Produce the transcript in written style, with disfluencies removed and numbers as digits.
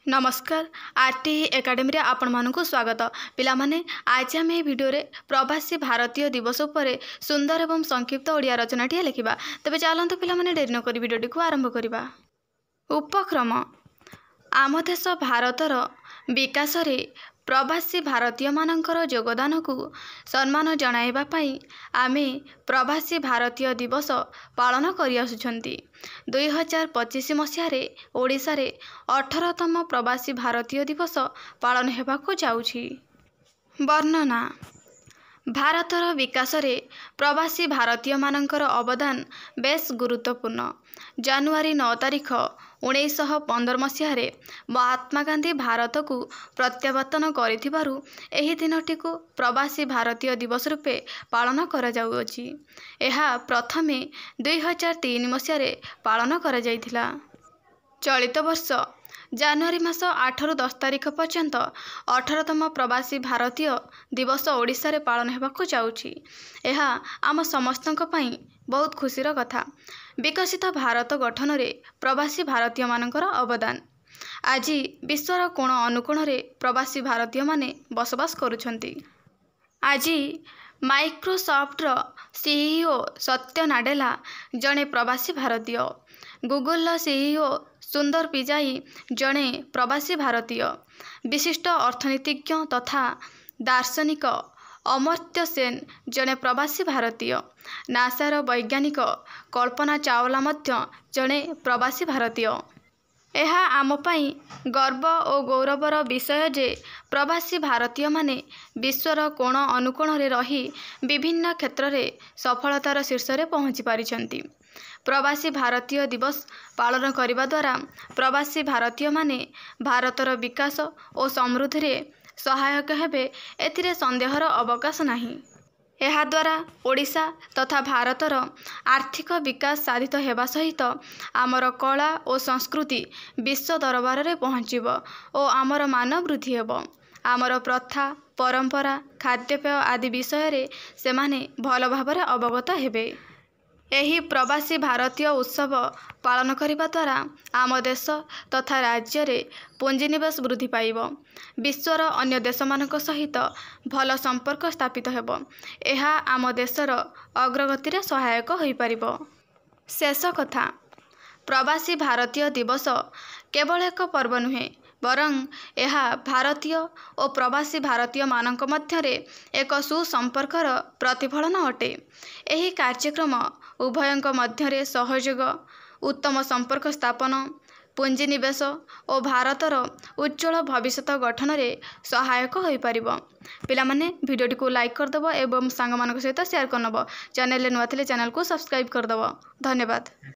नमस्कार RT academy आपण मानकु स्वागत पिला माने आज आम भिडियो प्रवासी भारतीय दिवस पर सुंदर एवं संक्षिप्त ओडिया रचनाटी लिखा तेज चलते पिला माने डेरी नक भिडियोटी को आरंभ करवा। उपक्रम आम देश भारतर विकास रे प्रवासी भारतीय मानकर योगदान को सम्मान जणाइबा पई आमे प्रवासी भारतीय दिवस पालन करि आसुछंती। 2025 मसीहारे ओडिशा रे 18तम प्रवासी भारतीय दिवस पालन हेबाकु जाउछि। वर्णना भारतर विकास रे प्रवासी भारतीय मानकर अवदान बेस गुरुत्वपूर्ण। जानुआरी 9 तारिख 1915 मसीहारे महात्मा गांधी भारत को प्रत्यावर्तन करिथिबारु एही दिनटी को प्रवासी भारतीय दिवस रूपे पालन करा जाउछि। एहा प्रथमे 2003 मसीहारे पालन करा जाइथिला। चलित वर्ष जानुआरी मास 8 रु 10 तारिख पर्यंत 18तम प्रवासी भारतीय दिवस ओडिशा रे पालन हेबाकु जाउछि। एहा आम समस्तक पई बहुत खुशीर कथा। विकसित भारत गठन रे प्रवासी भारतीय मानकर अवदान। आज विश्वर कोण अनुकोण रे प्रवासी भारतीय माने बसवास करुछंती। आज माइक्रोसॉफ्ट रो सीईओ सत्य नाडेला जणे प्रवासी भारतीय। गूगल सीईओ सुंदर पिचाई जणे प्रवासी भारतीय। विशिष्ट अर्थनीतिज्ञ तथा दार्शनिक अमर्त्य सेन जणे प्रवासी भारतीय। नासार वैज्ञानिक कल्पना चावला मध्य जणे प्रवासी भारतीय। एहा आम पई गर्व और गौरवर विषय जे प्रवासी भारतीय माने विश्वर कोण अनुकोण रे रही विभिन्न क्षेत्र रे सफलतार शीर्ष रे पहुंची पारिछंती। प्रवासी भारतीय दिवस पालन करने द्वारा प्रवासी भारतीय माने भारतर विकास और समृद्धि रे सहायक हेबे एथिरे संदेहर अवकाश नहीं। एहा द्वारा ओडिशा तथा भारतर आर्थिक विकास साधित हेबा सहित आमर कला और संस्कृति विश्व दरबार रे पहुँचीबो और आमर मान वृद्धि हेबो। आमर प्रथा परंपरा खाद्यपेय आदि विषय रे सेमाने भल भाबरे अवगत हेबे। एही प्रवासी भारतीय उत्सव पालन करने द्वारा आम देश तथा राज्य रे पुंजीनिवेश वृद्धि पाइब। विश्वर अन्य देश मानक सहित भल संपर्क स्थापित हेब। एहा आम देशर अग्रगति रे सहायक होई परिबो। शेष कथा प्रवासी भारतीय दिवस केवल एक पर्व नुहे बरं एहा भारतीय और प्रवासी भारतीय मानक मध्यरे एक सुसंपर्कर प्रतिफलन अटे। एही कार्यक्रम उभयंक मध्यरे सहयोग उत्तम संपर्क स्थापन पुंजीनिवेश और भारतर उज्जवल भविष्य गठन रे सहायक होई परिबो। पिला माने भिडियोटी को लाइक करदब एवं सांग मानक सहित शेयर करनब। चैनल नुआ थिले चैनल को सब्सक्राइब करदब। धन्यवाद।